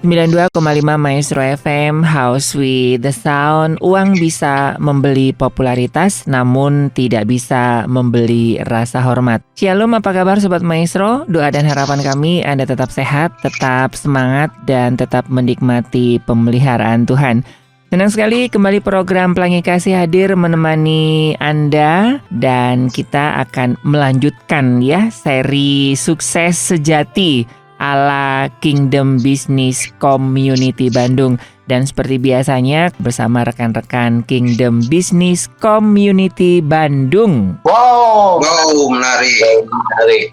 92,5 Maestro FM, House with the Sound. Uang bisa membeli popularitas, namun tidak bisa membeli rasa hormat. Shalom, apa kabar Sobat Maestro? Doa dan harapan kami Anda tetap sehat, tetap semangat, dan tetap menikmati pemeliharaan Tuhan. Senang sekali kembali program Pelangi Kasih hadir menemani Anda. Dan kita akan melanjutkan ya seri sukses sejati ala Kingdom Business Community Bandung. Dan seperti biasanya bersama rekan-rekan Kingdom Business Community Bandung. Wow, menarik.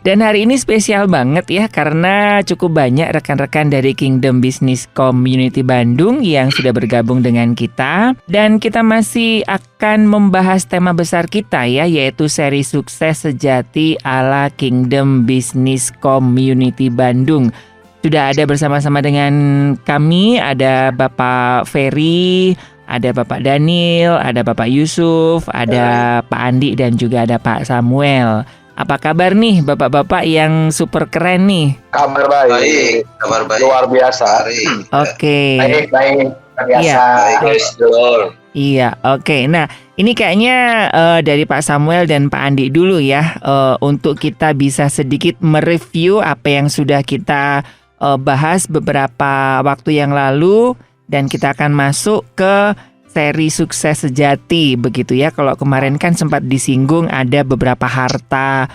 Dan hari ini spesial banget ya, karena cukup banyak rekan-rekan dari Kingdom Business Community Bandung yang sudah bergabung dengan kita. Dan kita masih akan membahas tema besar kita ya, yaitu seri sukses sejati ala Kingdom Business Community Bandung. Sudah ada bersama-sama dengan kami, ada Bapak Ferry, ada Bapak Daniel, ada Bapak Yusuf, ada Pak Andi, dan juga ada Pak Samuel. Apa kabar nih Bapak-bapak yang super keren nih? Kabar baik. Luar biasa. Oke. Baik. Biasa. Iya, oke. Nah, ini kayaknya dari Pak Samuel dan Pak Andi dulu ya, untuk kita bisa sedikit mereview apa yang sudah kita bahas beberapa waktu yang lalu, dan kita akan masuk ke seri sukses sejati begitu ya. Kalau kemarin kan sempat disinggung ada beberapa harta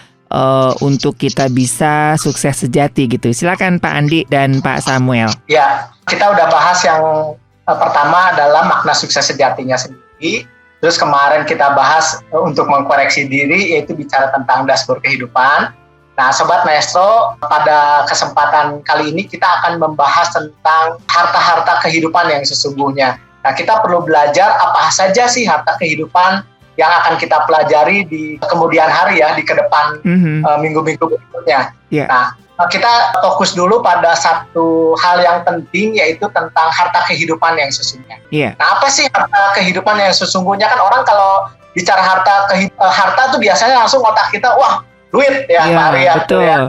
untuk kita bisa sukses sejati gitu. Silakan Pak Andi dan Pak Samuel. Ya, kita udah bahas yang pertama adalah makna sukses sejatinya sendiri. Terus kemarin kita bahas untuk mengkoreksi diri, yaitu bicara tentang dashboard kehidupan. Nah, Sobat Maestro, pada kesempatan kali ini kita akan membahas tentang harta-harta kehidupan yang sesungguhnya. Nah, kita perlu belajar apa saja sih harta kehidupan yang akan kita pelajari di kemudian hari ya, di ke depan minggu-minggu berikutnya. Yeah. Nah, kita fokus dulu pada satu hal yang penting, yaitu tentang harta kehidupan yang sesungguhnya. Yeah. Nah, apa sih harta kehidupan yang sesungguhnya? Kan orang kalau bicara harta tuh biasanya langsung otak kita, wah, duit ya,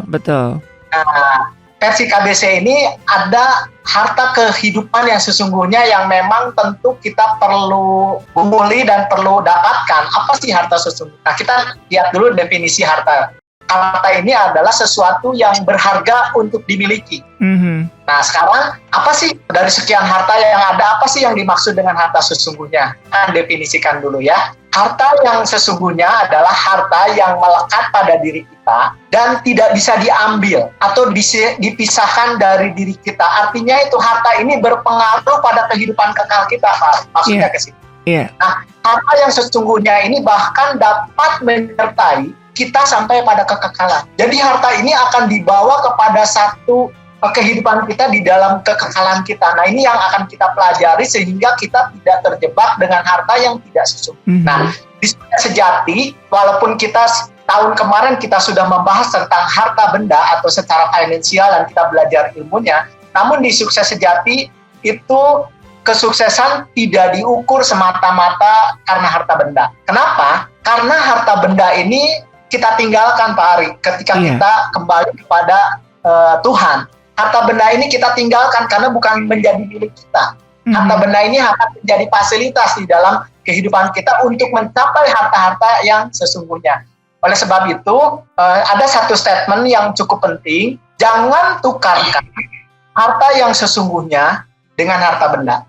betul. Nah, versi KBC ini ada harta kehidupan yang sesungguhnya yang memang tentu kita perlu gumuli dan perlu dapatkan. Apa sih harta sesungguhnya? Nah, kita lihat dulu definisi harta. Harta ini adalah sesuatu yang berharga untuk dimiliki. Nah, sekarang apa sih dari sekian harta yang ada, apa sih yang dimaksud dengan harta sesungguhnya? Kita definisikan dulu ya. Harta yang sesungguhnya adalah harta yang melekat pada diri kita dan tidak bisa diambil atau dipisahkan dari diri kita. Artinya itu harta ini berpengaruh pada kehidupan kekal kita, Pak. Maksudnya ke sini. Nah, harta yang sesungguhnya ini bahkan dapat menyertai kita sampai pada kekekalan. Jadi harta ini akan dibawa kepada satu kehidupan kita di dalam kekekalan kita. Nah, ini yang akan kita pelajari sehingga kita tidak terjebak dengan harta yang tidak sesungguhnya. Nah, di sukses sejati, walaupun kita tahun kemarin kita sudah membahas tentang harta benda atau secara finansial dan kita belajar ilmunya, namun di sukses sejati itu kesuksesan tidak diukur semata-mata karena harta benda. Kenapa? Karena harta benda ini kita tinggalkan, Pak Ari, ketika kita kembali kepada Tuhan. Harta benda ini kita tinggalkan karena bukan menjadi milik kita. Harta benda ini akan menjadi fasilitas di dalam kehidupan kita untuk mencapai harta-harta yang sesungguhnya. Oleh sebab itu, ada satu statement yang cukup penting, jangan tukarkan harta yang sesungguhnya dengan harta benda.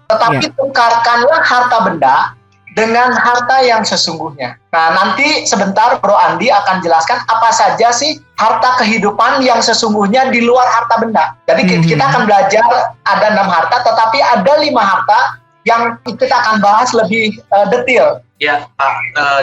Tetapi tukarkanlah harta benda dengan harta yang sesungguhnya. Nah, nanti sebentar Bro Andi akan jelaskan apa saja sih harta kehidupan yang sesungguhnya di luar harta benda. Jadi kita akan belajar ada 6 harta, tetapi ada 5 harta yang kita akan bahas lebih detail. Ya, Pak.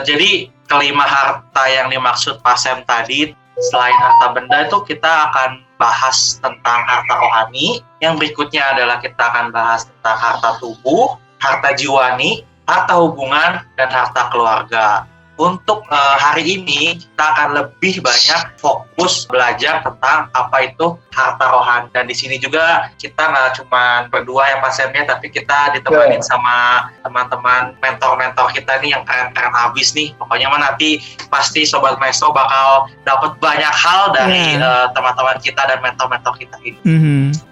Jadi kelima harta yang dimaksud Pak Sam tadi, selain harta benda itu kita akan bahas tentang harta rohani. Yang berikutnya adalah kita akan bahas tentang harta tubuh, harta jiwani, harta hubungan, dan harta keluarga. untuk hari ini kita akan lebih banyak fokus belajar tentang apa itu harta rohani. Dan di sini juga kita nggak cuma berdua ya Pak Semnya, tapi kita ditemanin sama teman-teman mentor-mentor kita nih yang keren-keren abis nih. Pokoknya nanti pasti Sobat Maestro bakal dapat banyak hal dari teman-teman kita dan mentor-mentor kita ini.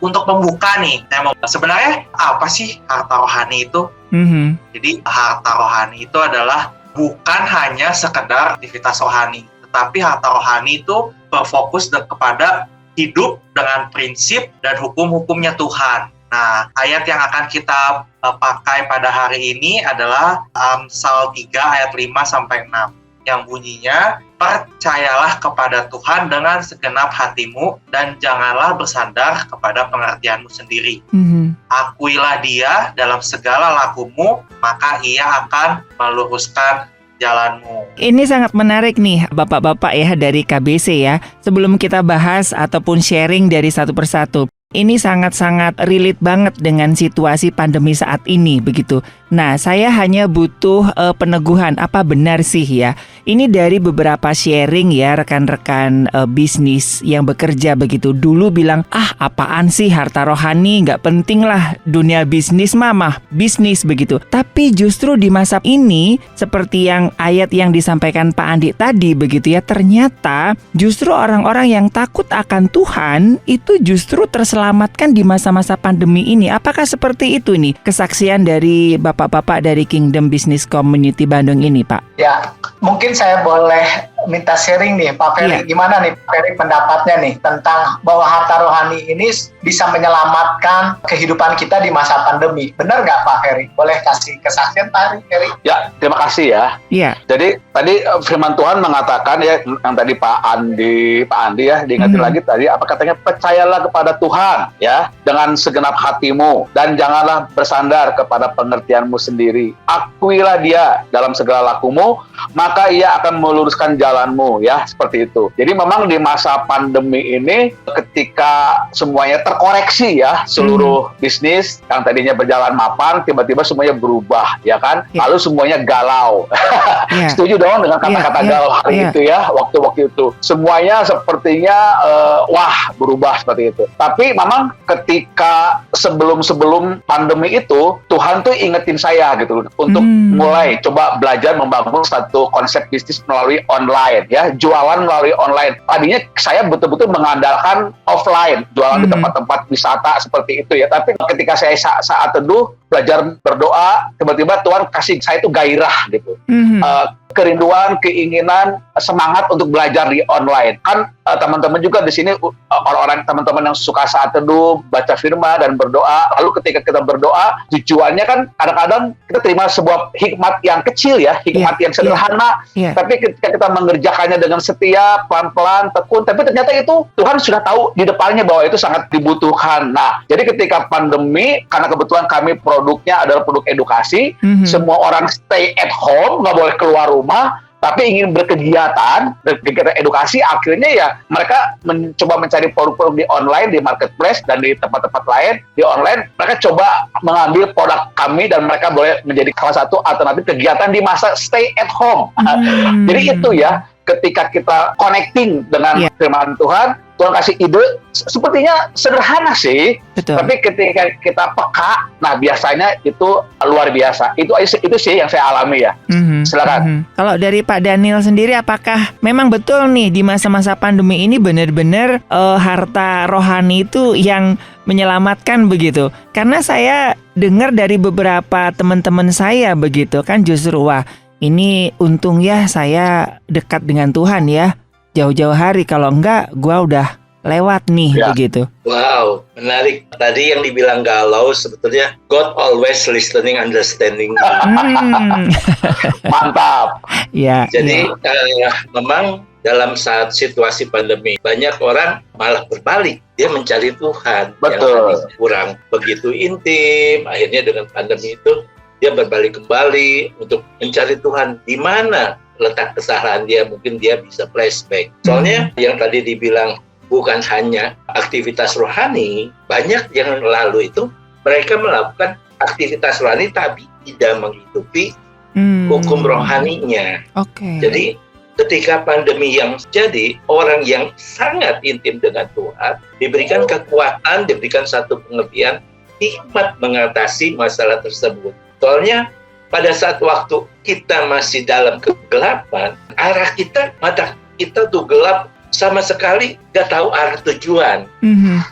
Untuk membuka nih, sebenarnya apa sih harta rohani itu? Jadi harta rohani itu adalah bukan hanya sekedar aktivitas rohani, tetapi harta rohani itu berfokus kepada hidup dengan prinsip dan hukum-hukumnya Tuhan. Nah, ayat yang akan kita pakai pada hari ini adalah Amsal 3 ayat 5-6 yang bunyinya, percayalah kepada Tuhan dengan segenap hatimu dan janganlah bersandar kepada pengertianmu sendiri. Akuilah Dia dalam segala lakumu, maka Ia akan meluruskan jalanmu. Ini sangat menarik nih Bapak-bapak ya dari KBC ya. Sebelum kita bahas ataupun sharing dari satu persatu, ini sangat-sangat relate banget dengan situasi pandemi saat ini begitu. Nah, saya hanya butuh peneguhan apa benar sih ya. Ini dari beberapa sharing ya rekan-rekan bisnis yang bekerja begitu. Dulu bilang, apaan sih harta rohani, nggak penting lah dunia bisnis mamah, bisnis begitu. Tapi justru di masa ini, seperti yang ayat yang disampaikan Pak Andi tadi begitu ya, ternyata justru orang-orang yang takut akan Tuhan itu justru terselamatkan di masa-masa pandemi ini. Apakah seperti itu nih kesaksian dari Bapak-bapak dari Kingdom Business Community Bandung ini, Pak? Ya, mungkin saya boleh minta sharing nih, Pak Ferry. Gimana nih, Pak Ferry, pendapatnya nih tentang bahwa harta rohani ini bisa menyelamatkan kehidupan kita di masa pandemi. Benar nggak, Pak Ferry? Boleh kasih kesaksian, Pak Ferry? Ya, terima kasih ya. Iya. Jadi tadi firman Tuhan mengatakan ya, yang tadi Pak Andi ya, diingatin lagi tadi, apa katanya, percayalah kepada Tuhan ya, dengan segenap hatimu, dan janganlah bersandar kepada pengertianmu sendiri. Akuilah Dia dalam segala lakumu, maka Ia akan meluruskan jalanmu ya, seperti itu. Jadi memang di masa pandemi ini ketika semuanya terkoreksi ya, seluruh bisnis yang tadinya berjalan mapan tiba-tiba semuanya berubah ya kan, lalu semuanya galau. Setuju dong dengan kata-kata galau hari itu ya, waktu-waktu itu semuanya sepertinya berubah seperti itu. Tapi memang ketika sebelum pandemi itu Tuhan tuh ingetin saya gitu untuk mulai coba belajar membangun satu konsep bisnis melalui online ya, jualan melalui online. Tadinya saya betul-betul mengandalkan offline, jualan di tempat-tempat wisata seperti itu ya. Tapi ketika saya saat teduh belajar berdoa, tiba-tiba Tuhan kasih saya itu gairah gitu. Kerinduan, keinginan, semangat untuk belajar di online. Kan teman-teman juga di sini orang-orang teman-teman yang suka saat teduh, baca firman dan berdoa. Lalu ketika kita berdoa, tujuannya kan kadang-kadang kita terima sebuah hikmat yang kecil ya, hikmat yang sederhana. Tapi ketika kita mengerjakannya dengan setia, pelan-pelan, tekun, tapi ternyata itu Tuhan sudah tahu di depannya bahwa itu sangat dibutuhkan. Nah, jadi ketika pandemi, karena kebetulan kami produknya adalah produk edukasi, semua orang stay at home, nggak boleh keluar rumah, tapi ingin berkegiatan edukasi, akhirnya ya mereka mencoba mencari produk-produk di online, di marketplace dan di tempat-tempat lain di online. Mereka coba mengambil produk kami dan mereka boleh menjadi salah satu alternatif kegiatan di masa stay at home. Jadi itu ya, ketika kita connecting dengan firman Tuhan kasih ide, sepertinya sederhana sih. Betul. Tapi ketika kita peka, nah biasanya itu luar biasa. Itu sih yang saya alami ya. Silakan. Kalau dari Pak Daniel sendiri, apakah memang betul nih di masa-masa pandemi ini benar-benar harta rohani itu yang menyelamatkan begitu? Karena saya dengar dari beberapa teman-teman saya begitu kan, justru wah ini untung ya saya dekat dengan Tuhan ya. Jauh-jauh hari, kalau enggak gua udah lewat nih begitu. Wow, menarik. Tadi yang dibilang galau sebetulnya God always listening, understanding. Mantap. Ya. Jadi memang dalam saat situasi pandemi banyak orang malah berbalik, dia mencari Tuhan. Betul. Yang kurang begitu intim, akhirnya dengan pandemi itu dia berbalik kembali untuk mencari Tuhan. Di mana letak kesalahan dia, mungkin dia bisa flashback. Soalnya yang tadi dibilang bukan hanya aktivitas rohani, banyak yang lalu itu mereka melakukan aktivitas rohani tapi tidak menghidupi hukum rohaninya. Oke. Jadi ketika pandemi yang jadi, orang yang sangat intim dengan Tuhan diberikan kekuatan, diberikan satu pengertian, hikmat mengatasi masalah tersebut. Soalnya pada saat waktu kita masih dalam kegelapan, arah kita, mata kita tuh gelap, sama sekali gak tahu arah tujuan.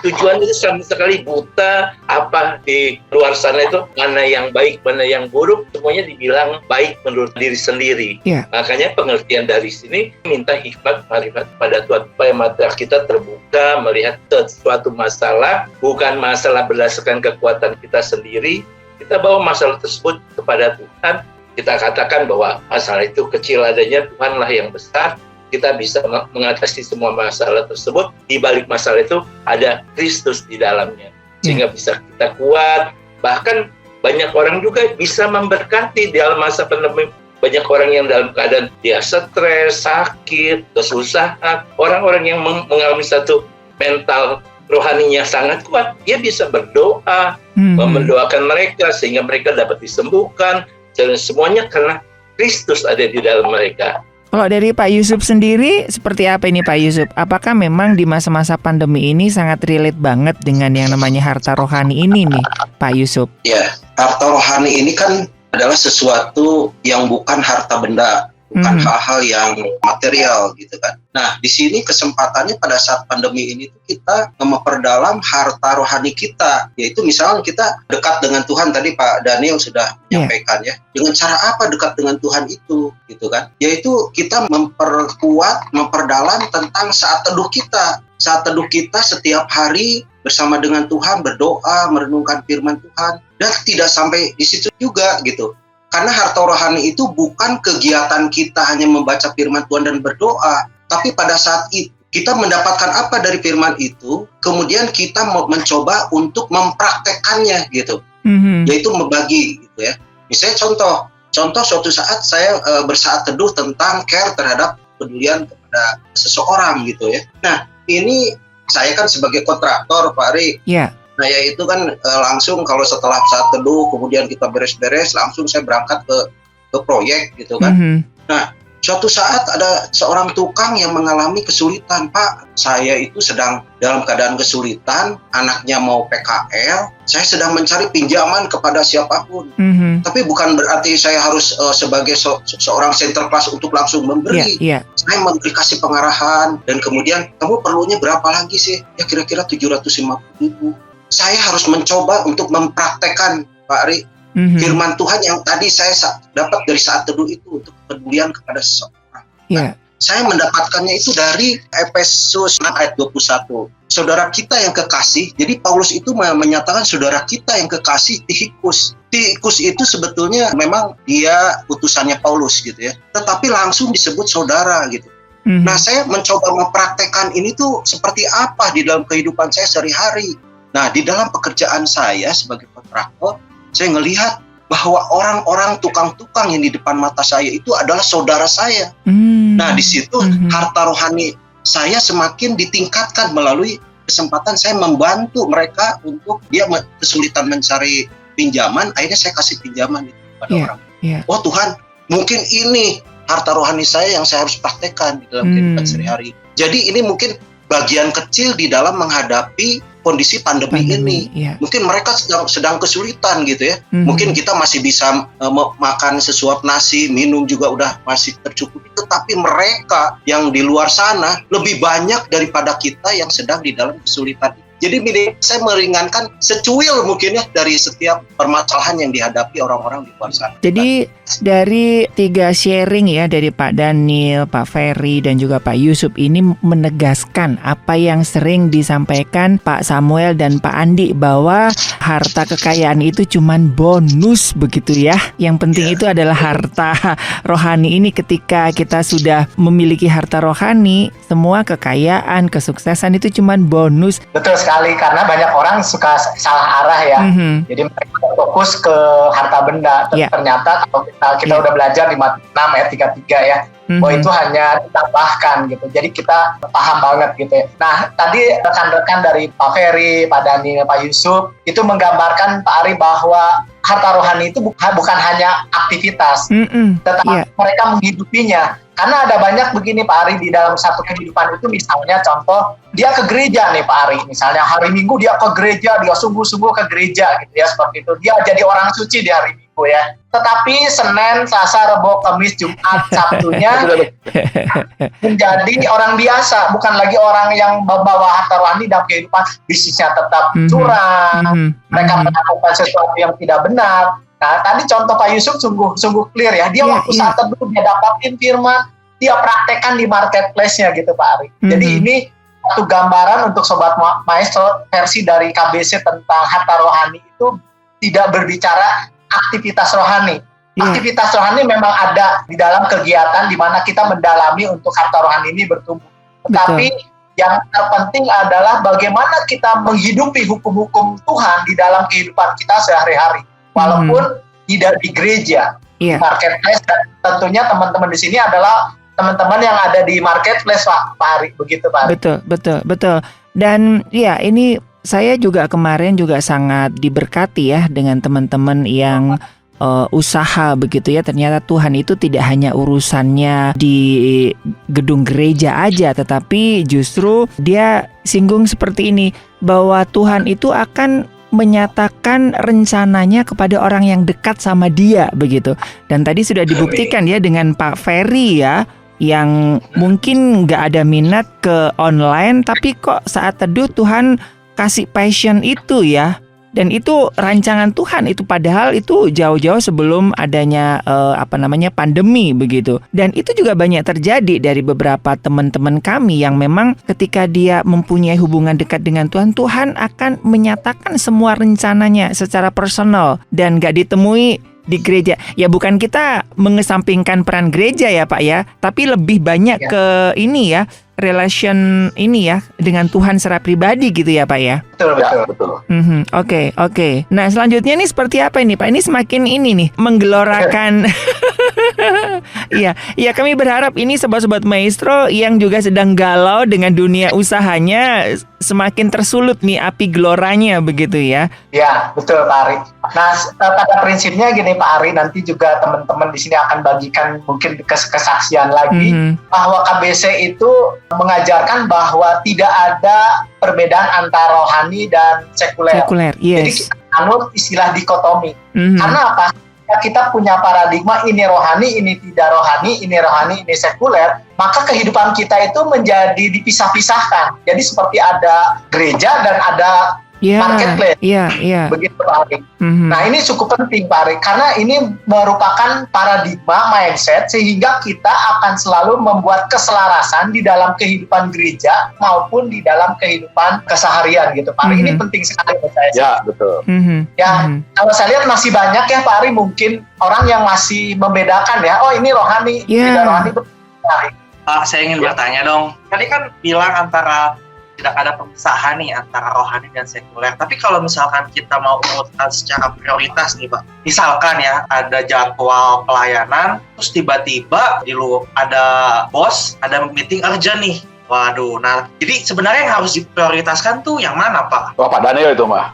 Tujuan itu sama sekali buta. Apa di luar sana itu mana yang baik, mana yang buruk, semuanya dibilang baik menurut diri sendiri. Makanya pengertian dari sini minta hikmat marifat pada Tuhan supaya mata kita terbuka melihat sesuatu masalah, bukan masalah berdasarkan kekuatan kita sendiri. Kita bawa masalah tersebut kepada Tuhan. Kita katakan bahwa masalah itu kecil adanya, Tuhanlah yang besar. Kita bisa mengatasi semua masalah tersebut. Di balik masalah itu ada Kristus di dalamnya, sehingga bisa kita kuat. Bahkan banyak orang juga bisa memberkati dalam masa pandemi. Banyak orang yang dalam keadaan dia stres, sakit, kesusahan. Orang-orang yang mengalami satu mental rohaninya sangat kuat, dia bisa berdoa, mendoakan mereka sehingga mereka dapat disembuhkan. Dan semuanya karena Kristus ada di dalam mereka. Kalau dari Pak Yusuf sendiri, seperti apa ini Pak Yusuf? Apakah memang di masa-masa pandemi ini sangat relate banget dengan yang namanya harta rohani ini nih, Pak Yusuf? Ya, harta rohani ini kan adalah sesuatu yang bukan harta benda, bukan hal-hal yang material gitu kan. Nah, di sini kesempatannya pada saat pandemi ini tuh kita memperdalam harta rohani kita, yaitu misalnya kita dekat dengan Tuhan. Tadi Pak Daniel sudah menyampaikan ya. Dengan cara apa dekat dengan Tuhan itu, gitu kan? Yaitu kita memperkuat, memperdalam tentang saat teduh kita. Saat teduh kita setiap hari bersama dengan Tuhan, berdoa, merenungkan firman Tuhan, dan tidak sampai di situ juga gitu. Karena harta rohani itu bukan kegiatan kita hanya membaca firman Tuhan dan berdoa, tapi pada saat itu kita mendapatkan apa dari firman itu, kemudian kita mencoba untuk mempraktekkannya gitu, yaitu membagi gitu ya. Misalnya contoh suatu saat saya bersaat teduh tentang care terhadap pedulian kepada seseorang gitu ya. Nah ini saya kan sebagai kontraktor Pak Ari. Saya itu kan langsung kalau setelah saat teduh kemudian kita beres-beres langsung saya berangkat ke proyek gitu kan. Nah suatu saat ada seorang tukang yang mengalami kesulitan. Pak, saya itu sedang dalam keadaan kesulitan, anaknya mau PKL, saya sedang mencari pinjaman kepada siapapun. Tapi bukan berarti saya harus sebagai seorang center class untuk langsung memberi. Saya memberi kasih pengarahan dan kemudian kamu perlunya berapa lagi sih? Ya kira-kira 750.000. Saya harus mencoba untuk mempraktekkan Pak Ari firman Tuhan yang tadi saya dapat dari saat teduh itu untuk kepedulian kepada seseorang. Nah, saya mendapatkannya itu dari Efesus 6 ayat 21. Saudara kita yang kekasih, jadi Paulus itu menyatakan saudara kita yang kekasih Tikikus. Tikikus itu sebetulnya memang dia utusannya Paulus gitu ya, tetapi langsung disebut saudara gitu. Nah, saya mencoba mempraktekkan ini tuh seperti apa di dalam kehidupan saya sehari-hari. Nah, di dalam pekerjaan saya sebagai kontraktor, saya melihat bahwa orang-orang tukang-tukang yang di depan mata saya itu adalah saudara saya. Nah, di situ harta rohani saya semakin ditingkatkan melalui kesempatan saya membantu mereka untuk dia kesulitan mencari pinjaman, akhirnya saya kasih pinjaman kepada orang. Oh Tuhan, mungkin ini harta rohani saya yang saya harus praktekkan di dalam kehidupan sehari-hari. Jadi ini mungkin bagian kecil di dalam menghadapi kondisi pandemi ini. Mungkin mereka sedang kesulitan gitu ya. Mungkin kita masih bisa makan sesuap nasi, minum juga udah masih tercukupi. Tetapi mereka yang di luar sana lebih banyak daripada kita yang sedang di dalam kesulitan. Jadi saya meringankan secuil mungkin ya dari setiap permasalahan yang dihadapi orang-orang di luar sana. Jadi dari 3 sharing ya dari Pak Daniel, Pak Ferry dan juga Pak Yusuf ini menegaskan apa yang sering disampaikan Pak Samuel dan Pak Andi bahwa harta kekayaan itu cuman bonus begitu ya. Yang penting itu adalah harta rohani ini. Ketika kita sudah memiliki harta rohani, semua kekayaan, kesuksesan itu cuman bonus. Betul sekali, karena banyak orang suka salah arah ya. Jadi mereka fokus ke harta benda. Ternyata kalau kita udah belajar di Matius 6 ayat 33 ya, bahwa itu hanya ditambahkan gitu. Jadi kita paham banget gitu ya. Nah, tadi rekan-rekan dari Pak Ferry, Pak Daniel, Pak Yusuf itu menggambarkan Pak Ari bahwa harta rohani itu bukan hanya aktivitas, tetapi mereka menghidupinya. Karena ada banyak begini Pak Ari, di dalam satu kehidupan itu, misalnya contoh, dia ke gereja nih Pak Ari, misalnya hari Minggu dia ke gereja, dia sungguh-sungguh ke gereja gitu ya, seperti itu. Dia jadi orang suci di hari Minggu ya. Tetapi Senin, Selasa, Rabu, Kamis, Jumat, Sabtunya menjadi orang biasa, bukan lagi orang yang membawa harta rohani dalam kehidupan. Bisnisnya tetap curang, mereka melakukan sesuatu yang tidak benar. Nah, tadi contoh Pak Yusuf sungguh clear ya. Dia waktu saat teduh, dia dapatin firman, dia praktekkan di marketplace-nya gitu Pak Ari. Jadi ini satu gambaran untuk Sobat Maestro, versi dari KBC tentang harta rohani itu tidak berbicara aktivitas rohani. Aktivitas rohani memang ada di dalam kegiatan di mana kita mendalami untuk harta rohani ini bertumbuh. Tetapi yang terpenting adalah bagaimana kita menghidupi hukum-hukum Tuhan di dalam kehidupan kita sehari-hari. Walaupun tidak di gereja, marketplace, dan tentunya teman-teman di sini adalah teman-teman yang ada di marketplace Pak Ari, begitu Pak Ari. Betul. Dan ya ini saya juga kemarin juga sangat diberkati ya dengan teman-teman yang usaha begitu ya. Ternyata Tuhan itu tidak hanya urusannya di gedung gereja aja, tetapi justru dia singgung seperti ini, bahwa Tuhan itu akan menyatakan rencananya kepada orang yang dekat sama dia begitu. Dan tadi sudah dibuktikan ya dengan Pak Ferry ya, yang mungkin nggak ada minat ke online, tapi kok saat teduh Tuhan kasih passion itu ya. Dan itu rancangan Tuhan itu, padahal itu jauh-jauh sebelum adanya pandemi begitu. Dan itu juga banyak terjadi dari beberapa teman-teman kami yang memang ketika dia mempunyai hubungan dekat dengan Tuhan, Tuhan akan menyatakan semua rencananya secara personal dan gak ditemui di gereja. Ya bukan kita mengesampingkan peran gereja ya Pak ya, tapi lebih banyak ke ini ya, relation ini ya dengan Tuhan secara pribadi gitu ya Pak ya. Betul. Oke. Nah selanjutnya nih seperti apa ini Pak? Ini semakin ini nih menggelorakan. Iya kami berharap ini sobat-sobat Maestro yang juga sedang galau dengan dunia usahanya semakin tersulut nih api geloranya begitu ya. Ya betul Pak Ari. Nah pada prinsipnya gini Pak Ari, nanti juga teman-teman di sini akan bagikan mungkin kesaksian lagi bahwa KBC itu mengajarkan bahwa tidak ada perbedaan antara rohani dan sekuler. Jadi kita anut istilah dikotomi. Karena apa? Kita punya paradigma ini rohani, ini tidak rohani, ini sekuler, maka kehidupan kita itu menjadi dipisah-pisahkan. Jadi seperti ada gereja dan ada marketplace. Begitu Pak Ari. Nah ini cukup penting Pak Ari, karena ini merupakan paradigma mindset sehingga kita akan selalu membuat keselarasan di dalam kehidupan gereja maupun di dalam kehidupan keseharian gitu Pak Ari. Ini penting sekali buat saya. Ya betul. Kalau saya lihat masih banyak ya Pak Ari, mungkin orang yang masih membedakan ya, oh ini rohani, tidak rohani. Saya ingin bertanya dong, tadi kan bilang antara tidak ada pemisahan nih antara rohani dan sekuler. Tapi kalau misalkan kita mau urutkan secara prioritas nih Pak, misalkan ya ada jadwal pelayanan, terus tiba-tiba ada bos, ada meeting urgent nih. Waduh, nah jadi sebenarnya yang harus diprioritaskan tuh yang mana Pak? Wah Pak Daniel itu mah.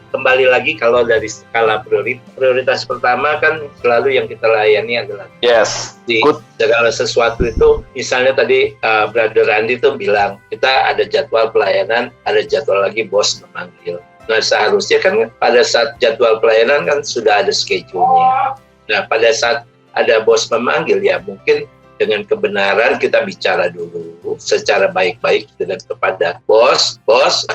Kembali lagi kalau dari skala prioritas pertama kan selalu yang kita layani adalah segala sesuatu itu. Misalnya tadi Brother Randy tuh bilang kita ada jadwal pelayanan, ada jadwal lagi bos memanggil. Nah seharusnya kan pada saat jadwal pelayanan kan sudah ada schedule-nya. Nah pada saat ada bos memanggil ya mungkin dengan kebenaran kita bicara dulu secara baik-baik dengan kepada bos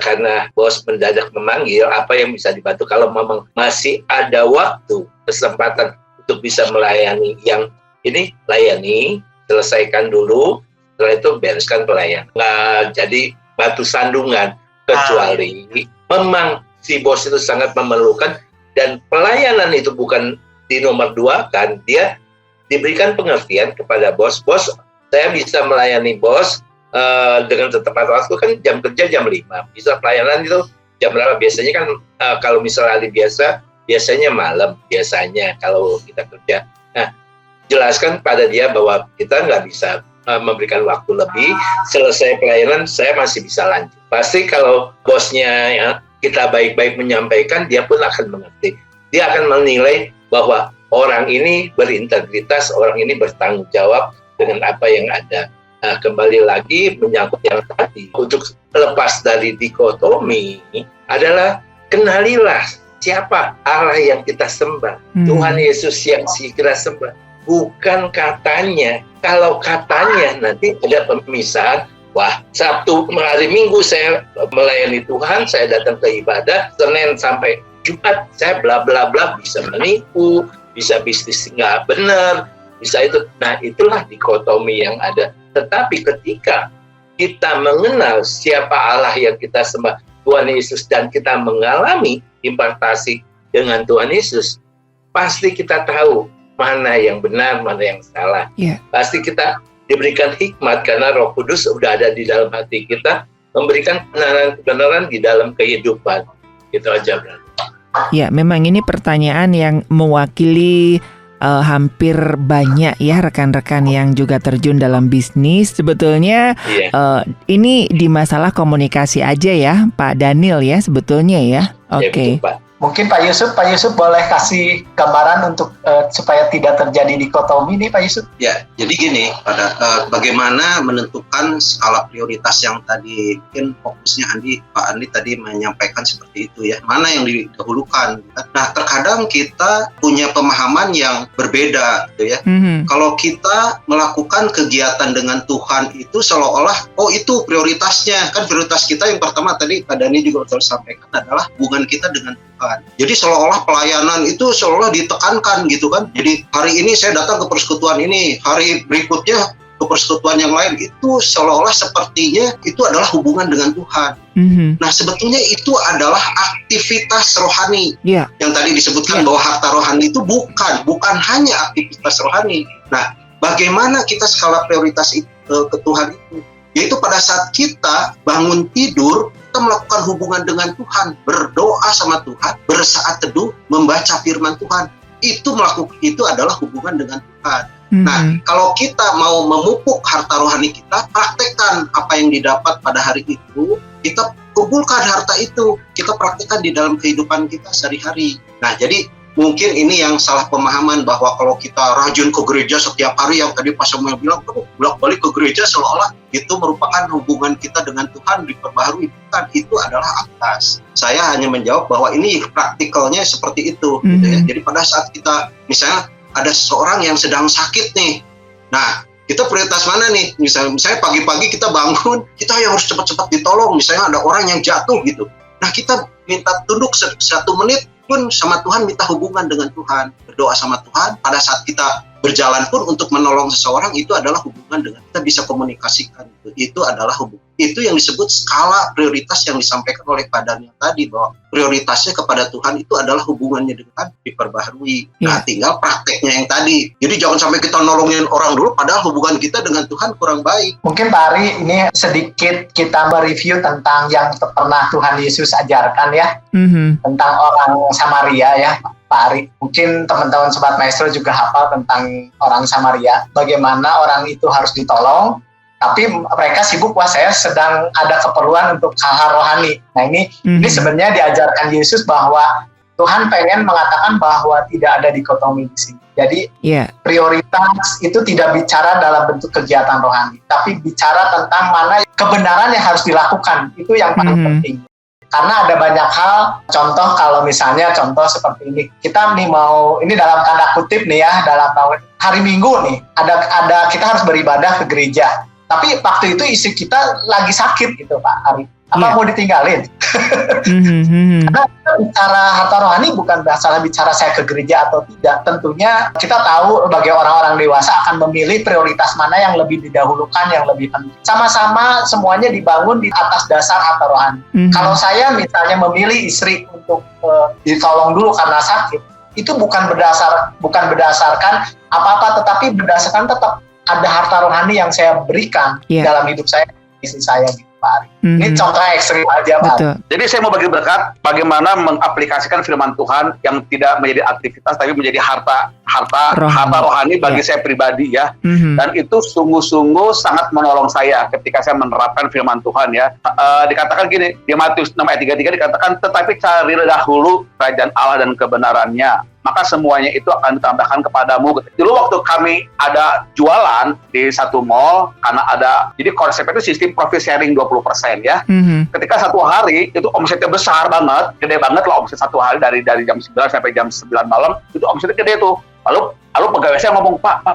karena bos mendadak memanggil, apa yang bisa dibantu kalau memang masih ada waktu kesempatan untuk bisa melayani yang ini, layani, selesaikan dulu, setelah itu bereskan pelayanan. Nggak jadi batu sandungan, kecuali memang si bos itu sangat memerlukan dan pelayanan itu bukan di nomor 2 kan, dia diberikan pengertian kepada bos, saya bisa melayani bos dengan tepat waktu kan jam kerja jam 5, bisa pelayanan itu jam berapa, biasanya kan kalau misalnya hari biasa, biasanya malam, biasanya kalau kita kerja. Nah, jelaskan pada dia bahwa kita nggak bisa memberikan waktu lebih, selesai pelayanan saya masih bisa lanjut. Pasti kalau bosnya ya, kita baik-baik menyampaikan, dia pun akan mengerti. Dia akan menilai bahwa orang ini berintegritas, orang ini bertanggung jawab dengan apa yang ada. Nah, kembali lagi menyangkut yang tadi, untuk lepas dari dikotomi adalah kenalilah siapa Allah yang kita sembah. Tuhan Yesus yang kita sembah. Bukan katanya. Kalau katanya nanti ada pemisahan, wah, Sabtu hari Minggu saya melayani Tuhan, saya datang ke ibadah, Senin sampai Jumat saya bla bla bla, bisa menipu, bisa bisnis nggak benar, bisa itu. Nah, itulah dikotomi yang ada. Tetapi ketika kita mengenal siapa Allah yang kita sembah, Tuhan Yesus, dan kita mengalami impartasi dengan Tuhan Yesus, pasti kita tahu mana yang benar, mana yang salah. Yeah. Pasti kita diberikan hikmat karena Roh Kudus sudah ada di dalam hati kita, memberikan kebenaran-kebenaran di dalam kehidupan. Itu aja, Bro. Ya, memang ini pertanyaan yang mewakili hampir banyak ya rekan-rekan yang juga terjun dalam bisnis. Sebetulnya ini di masalah komunikasi aja ya, Pak Daniel ya sebetulnya ya. Oke. Ya, mungkin Pak Yusuf boleh kasih gambaran untuk supaya tidak terjadi dikotomi nih Pak Yusuf. Ya, jadi gini, bagaimana menentukan skala prioritas yang tadi mungkin fokusnya Pak Andi tadi menyampaikan seperti itu ya. Mana yang didahulukan? Nah, terkadang kita punya pemahaman yang berbeda, gitu ya. Kalau kita melakukan kegiatan dengan Tuhan itu seolah-olah, oh itu prioritasnya. Kan prioritas kita yang pertama tadi Pak Dani juga sudah sampaikan adalah hubungan kita dengan Tuhan. Jadi seolah-olah pelayanan itu seolah ditekankan gitu kan. Jadi hari ini saya datang ke persekutuan ini, hari berikutnya ke persekutuan yang lain, itu seolah-olah sepertinya itu adalah hubungan dengan Tuhan. Nah, sebetulnya itu adalah aktivitas rohani. Yang tadi disebutkan bahwa harta rohani itu bukan hanya aktivitas rohani. Nah, bagaimana kita skala prioritas itu, ke Tuhan itu? Yaitu pada saat kita bangun tidur, kita melakukan hubungan dengan Tuhan, berdoa sama Tuhan, bersaat teduh, membaca firman Tuhan. Itu adalah hubungan dengan Tuhan. Nah, kalau kita mau memupuk harta rohani kita, praktekkan apa yang didapat pada hari itu, kita kumpulkan harta itu, kita praktekkan di dalam kehidupan kita sehari-hari. Nah, jadi mungkin ini yang salah pemahaman bahwa kalau kita rajin ke gereja setiap hari, yang tadi Pak Samuel bilang, bolak-balik ke gereja seolah-olah itu merupakan hubungan kita dengan Tuhan diperbaharui. Bukan, itu adalah atas. Saya hanya menjawab bahwa ini praktikalnya seperti itu. Gitu ya. Jadi pada saat kita, misalnya ada seseorang yang sedang sakit nih, nah kita prioritas mana nih? Misalnya pagi-pagi kita bangun, kita yang harus cepat-cepat ditolong. Misalnya ada orang yang jatuh gitu. Nah, kita minta tunduk 1 menit pun sama Tuhan, minta hubungan dengan Tuhan, berdoa sama Tuhan. Pada saat kita berjalan pun untuk menolong seseorang, itu adalah hubungan dengan kita bisa komunikasikan. Itu adalah hubungan. Itu yang disebut skala prioritas yang disampaikan oleh Pak Daniel tadi, bahwa prioritasnya kepada Tuhan itu adalah hubungannya dengan diperbaharui. Nah, tinggal prakteknya yang tadi. Jadi jangan sampai kita nolongin orang dulu, padahal hubungan kita dengan Tuhan kurang baik. Mungkin Pak Ari, ini sedikit kita mereview tentang yang pernah Tuhan Yesus ajarkan ya, tentang orang Samaria ya, Pak Ari. Mungkin teman-teman Sobat Maestro juga hafal tentang orang Samaria, bagaimana orang itu harus ditolong, tapi mereka sibuk, wah saya sedang ada keperluan untuk hal-hal rohani. Nah ini sebenarnya diajarkan Yesus bahwa Tuhan pengen mengatakan bahwa tidak ada dikotomi di sini. Jadi prioritas itu tidak bicara dalam bentuk kegiatan rohani, tapi bicara tentang mana kebenaran yang harus dilakukan. Itu yang paling penting. Karena ada banyak hal, contoh kalau misalnya contoh seperti ini, kita nih mau, ini dalam tanda kutip nih ya, dalam hari Minggu nih, ada kita harus beribadah ke gereja. Tapi waktu itu istri kita lagi sakit gitu Pak Ari. Apa mau ditinggalin? Karena bicara harta rohani bukan masalah bicara saya ke gereja atau tidak. Tentunya kita tahu sebagai orang-orang dewasa akan memilih prioritas mana yang lebih didahulukan, yang lebih penting. Sama-sama semuanya dibangun di atas dasar harta rohani. Kalau saya misalnya memilih istri untuk ditolong dulu karena sakit, itu bukan berdasarkan apa-apa, tetapi berdasarkan tetap ada harta rohani yang saya berikan dalam hidup saya, istri saya gitu. hari. Ini contoh ekstrim aja, Pak. Betul. Jadi saya mau bagi berkat bagaimana mengaplikasikan firman Tuhan yang tidak menjadi aktivitas tapi menjadi harta rohani bagi saya pribadi ya. Dan itu sungguh-sungguh sangat menolong saya ketika saya menerapkan firman Tuhan ya. Dikatakan gini di Matius 6 ayat 33 dikatakan, tetapi carilah dahulu kerajaan Allah dan kebenarannya, maka semuanya itu akan ditambahkan kepadamu. Dulu waktu kami ada jualan di satu mall, karena ada, jadi konsepnya itu sistem profit sharing 20% ya. Ketika satu hari itu omsetnya besar banget, gede banget lah omset satu hari dari jam 9 sampai jam 9 malam, itu omsetnya gede tuh. Lalu pegawai saya ngomong, Pak,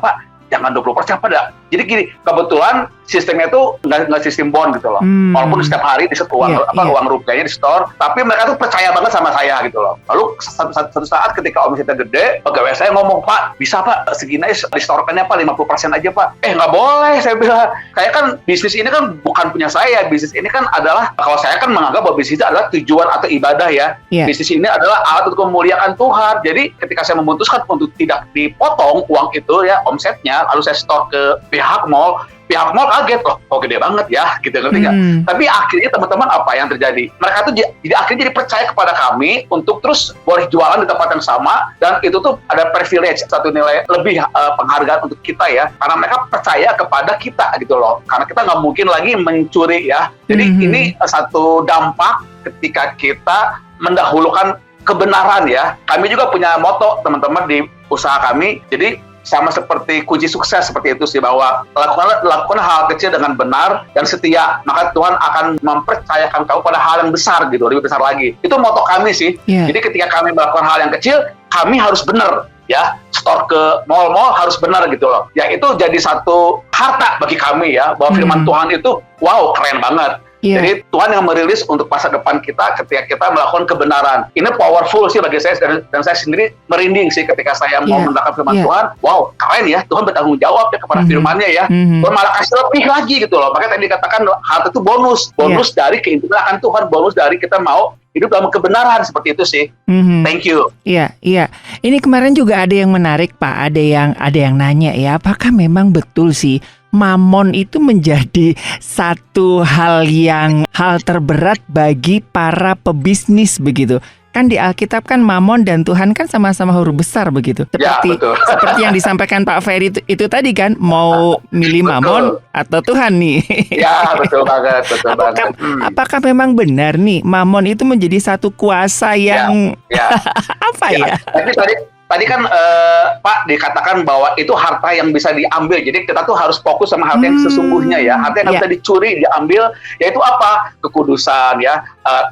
jangan 20% pada. Jadi gini, kebetulan sistemnya itu nggak sistem bond gitu loh. Walaupun setiap hari di uang rupiahnya di store, tapi mereka tuh percaya banget sama saya gitu loh. Lalu satu saat ketika omsetnya gede, pegawai saya ngomong, Pak, bisa Pak segini distorkannya Pak 50% aja Pak. Nggak boleh, saya bilang. Kayak kan bisnis ini kan bukan punya saya. Bisnis ini kan adalah, kalau saya kan menganggap bahwa bisnis itu adalah tujuan atau ibadah ya. Bisnis ini adalah alat untuk memuliakan Tuhan. Jadi ketika saya memutuskan untuk tidak dipotong uang itu ya, omsetnya, lalu saya store ke pihak mall kaget, kok gede banget ya, gitu, ngerti nggak? Tapi akhirnya teman-teman apa yang terjadi? Mereka tuh akhirnya jadi percaya kepada kami untuk terus boleh jualan di tempat yang sama, dan itu tuh ada privilege, satu nilai lebih penghargaan untuk kita ya, karena mereka percaya kepada kita gitu loh, karena kita nggak mungkin lagi mencuri ya. Jadi ini satu dampak ketika kita mendahulukan kebenaran ya. Kami juga punya moto teman-teman di usaha kami, jadi sama seperti kunci sukses seperti itu sih, bahwa lakukan hal kecil dengan benar dan setia, maka Tuhan akan mempercayakan kamu pada hal yang besar gitu, lebih besar lagi. Itu moto kami sih. Jadi ketika kami melakukan hal yang kecil, kami harus benar ya, store ke mall-mall harus benar gitu loh. Ya itu jadi satu harta bagi kami ya, bahwa firman Tuhan itu wow, keren banget. Jadi Tuhan yang merilis untuk masa depan kita ketika kita melakukan kebenaran. Ini powerful sih bagi saya, dan saya sendiri merinding sih ketika saya mau menerapkan firman Tuhan. Wow, keren ya, Tuhan bertanggung jawab ya kepada firman-Nya ya. Tuhan malah kasih lebih lagi gitu loh. Makanya tadi dikatakan harta itu bonus dari keintiman akan Tuhan, bonus dari kita mau hidup dalam kebenaran, seperti itu sih. Thank you. Iya. Ini kemarin juga ada yang menarik Pak, ada yang nanya ya, apakah memang betul sih mamon itu menjadi satu hal terberat bagi para pebisnis begitu? Kan di Alkitab kan mamon dan Tuhan kan sama-sama huruf besar begitu. Seperti yang disampaikan Pak Ferry itu tadi kan, mau milih mamon atau Tuhan nih. Ya, betul banget. Apakah memang benar nih mamon itu menjadi satu kuasa yang apa ya? Tadi kan Pak dikatakan bahwa itu harta yang bisa diambil. Jadi kita tuh harus fokus sama harta yang sesungguhnya ya. Harta yang bisa dicuri, diambil, yaitu apa? Kekudusan ya,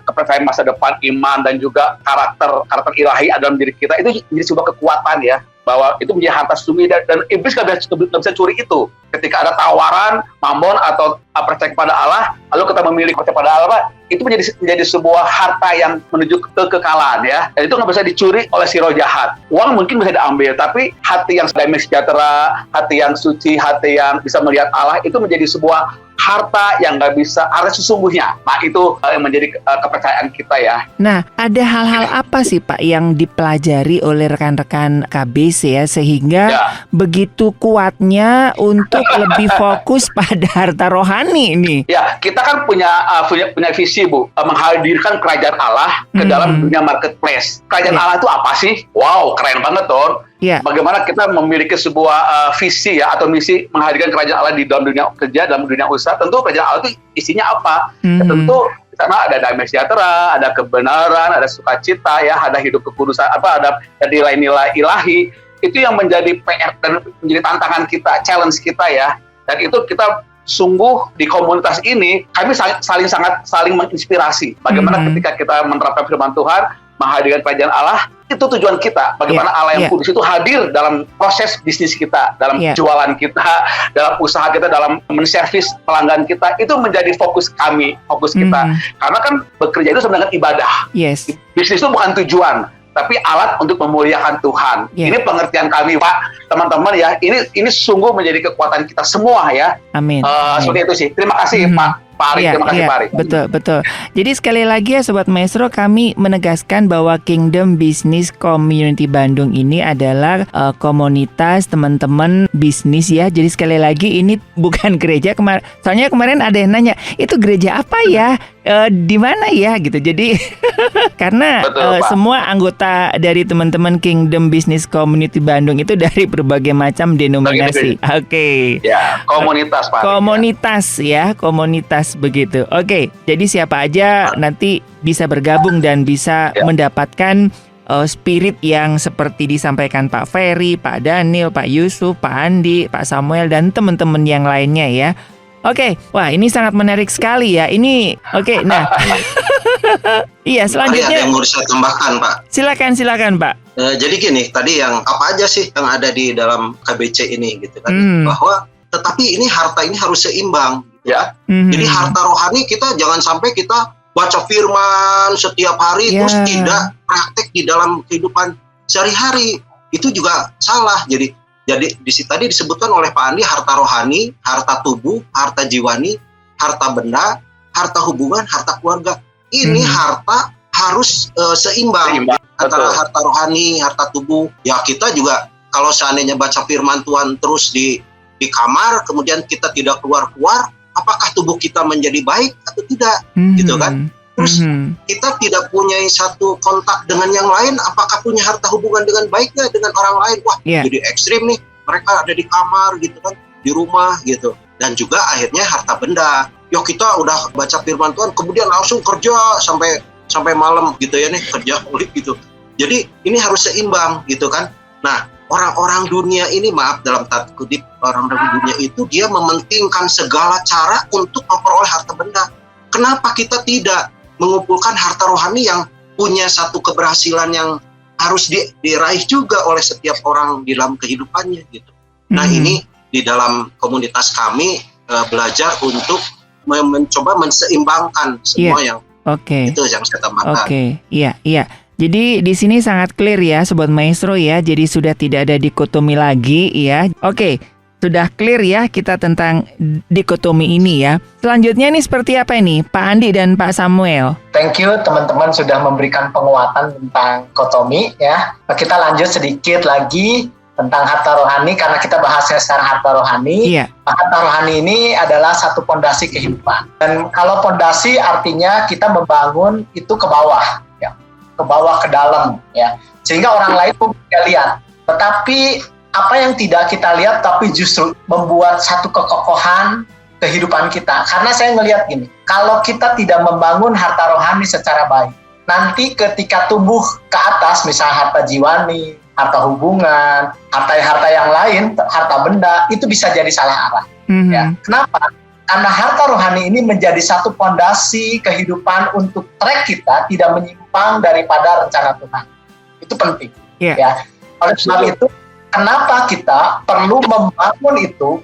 kepercayaan masa depan, iman, dan juga karakter ilahi dalam diri kita. Itu menjadi sebuah kekuatan ya, bahwa itu menjadi harta sesungguhnya, dan iblis nggak bisa curi itu. Ketika ada tawaran mamon atau percaya kepada Allah, lalu kita memilih percaya kepada Allah, Pak, itu menjadi sebuah harta yang menuju ke kekalahan ya. Dan itu nggak bisa dicuri oleh si roh jahat. Uang mungkin bisa diambil, tapi hati yang damai sejahtera, hati yang suci, hati yang bisa melihat Allah, itu menjadi sebuah harta yang nggak bisa, harta sesungguhnya. Nah itu yang menjadi kepercayaan kita ya. Nah, ada hal-hal apa sih Pak yang dipelajari oleh rekan-rekan KBC ya, sehingga begitu kuatnya untuk lebih fokus pada harta rohani ini? Ya, kita kan punya visi Bu, menghadirkan kerajaan Allah ke dalam dunia marketplace. Kerajaan Allah itu apa sih? Wow, keren banget Ton. Bagaimana kita memiliki sebuah visi ya, atau misi menghadirkan kerajaan Allah di dalam dunia kerja, dalam dunia usaha. Tentu kerajaan Allah itu isinya apa? Ya, tentu di sana ada damai sejahtera, ada kebenaran, ada sukacita ya, ada hidup kekudusan, ada nilai-nilai ilahi. Itu yang menjadi PR dan menjadi tantangan kita, challenge kita ya. Dan itu kita sungguh di komunitas ini kami saling menginspirasi. Bagaimana ketika kita menerapkan firman Tuhan, menghadirkan kerajaan Allah, itu tujuan kita. Bagaimana Allah yang kudus itu hadir dalam proses bisnis kita, dalam jualan kita, dalam usaha kita, dalam menservis pelanggan kita. Itu menjadi fokus kami, fokus kita. Karena kan bekerja itu sebenarnya ibadah. Bisnis itu bukan tujuan, tapi alat untuk memuliakan Tuhan. Ini pengertian kami Pak, teman-teman ya. Ini sungguh menjadi kekuatan kita semua ya. Amin. Seperti itu sih. Terima kasih Pak Pak Ari, terima kasih Pak Ari. Betul. Jadi sekali lagi ya Sobat Maestro, kami menegaskan bahwa Kingdom Business Community Bandung ini adalah komunitas teman-teman bisnis ya. Jadi sekali lagi ini bukan gereja. Soalnya kemarin ada yang nanya, itu gereja apa ya? Di mana ya gitu. Jadi karena semua anggota dari teman-teman Kingdom Business Community Bandung itu dari berbagai macam denominasi. Oke. Ya, komunitas Pak. Komunitas begitu. Oke. Jadi siapa aja nanti bisa bergabung dan bisa mendapatkan spirit yang seperti disampaikan Pak Ferry, Pak Daniel, Pak Yusuf, Pak Andi, Pak Samuel dan teman-teman yang lainnya ya. Oke, wah ini sangat menarik sekali ya. Ini oke, nah, iya selanjutnya. Ada yang mau saya tambahkan Pak. Silakan Pak. Jadi gini, tadi yang apa aja sih yang ada di dalam KBC ini gitu kan? Bahwa tetapi ini harta ini harus seimbang, gitu ya. Jadi harta rohani kita jangan sampai kita baca firman setiap hari terus tidak praktek di dalam kehidupan sehari-hari. Itu juga salah. Jadi tadi disebutkan oleh Pak Andi harta rohani, harta tubuh, harta jiwani, harta benda, harta hubungan, harta keluarga. Ini harta harus seimbang antara harta rohani, harta tubuh. Ya kita juga kalau seandainya baca firman Tuhan terus di kamar, kemudian kita tidak keluar-keluar, apakah tubuh kita menjadi baik atau tidak? Gitu kan? Terus kita tidak punya satu kontak dengan yang lain, apakah punya harta hubungan dengan baiknya dengan orang lain? Wah, jadi ekstrim nih. Mereka ada di kamar gitu kan, di rumah gitu. Dan juga akhirnya harta benda. Ya kita udah baca firman Tuhan, kemudian langsung kerja sampai malam gitu ya nih, kerja kulit gitu. Jadi ini harus seimbang gitu kan. Nah, orang-orang dunia ini, maaf dalam tanda kutip, orang-orang dunia itu dia mementingkan segala cara untuk memperoleh harta benda. Kenapa kita tidak mengumpulkan harta rohani yang punya satu keberhasilan yang harus diraih juga oleh setiap orang di dalam kehidupannya gitu. Nah ini di dalam komunitas kami belajar untuk mencoba menseimbangkan semua yang itu yang saya tambahkan. Iya. Jadi di sini sangat clear ya Sobat Maestro ya. Jadi sudah tidak ada dikotomi lagi ya. Oke. Sudah clear ya kita tentang dikotomi ini ya. Selanjutnya nih seperti apa ini Pak Andi dan Pak Samuel? Thank you teman-teman sudah memberikan penguatan tentang dikotomi ya. Kita lanjut sedikit lagi tentang harta rohani karena kita bahasnya sekarang harta rohani. Iya. Harta rohani ini adalah satu pondasi kehidupan. Dan kalau pondasi artinya kita membangun itu ke bawah ya. Ke bawah ke dalam ya. Sehingga orang lain pun bisa lihat. Tetapi apa yang tidak kita lihat tapi justru membuat satu kekokohan kehidupan kita. Karena saya ngelihat gini, kalau kita tidak membangun harta rohani secara baik, nanti ketika tumbuh ke atas, misalnya harta jiwani, harta hubungan, harta yang lain, harta benda, itu bisa jadi salah arah. Ya. Kenapa? Karena harta rohani ini menjadi satu fondasi kehidupan untuk track kita tidak menyimpang daripada rencana Tuhan. Itu penting. Ya. Oleh sebab itu, kenapa kita perlu membangun itu,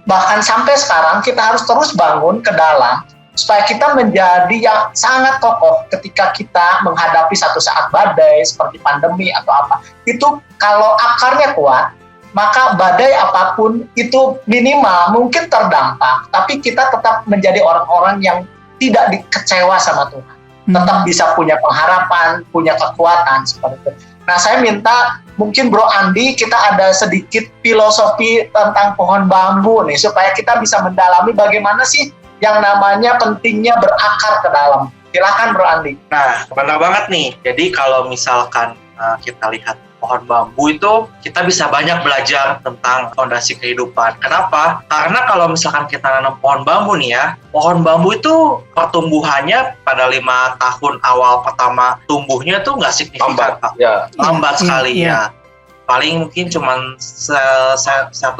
bahkan sampai sekarang kita harus terus bangun ke dalam, supaya kita menjadi yang sangat kokoh ketika kita menghadapi satu saat badai seperti pandemi atau apa. Itu kalau akarnya kuat, maka badai apapun itu minimal mungkin terdampak, tapi kita tetap menjadi orang-orang yang tidak dikecewa sama Tuhan. Tetap bisa punya pengharapan, punya kekuatan seperti itu. Nah, saya minta mungkin Bro Andi kita ada sedikit filosofi tentang pohon bambu nih supaya kita bisa mendalami bagaimana sih yang namanya pentingnya berakar ke dalam. Silakan Bro Andi. Nah, benar banget nih. Jadi kalau misalkan kita lihat pohon bambu itu kita bisa banyak belajar tentang fondasi kehidupan. Kenapa? Karena kalau misalkan kita nanam pohon bambu nih ya, pohon bambu itu pertumbuhannya pada 5 tahun awal pertama tumbuhnya tuh nggak signifikan, Pak. Lambat sekali ya. Paling mungkin cuma 1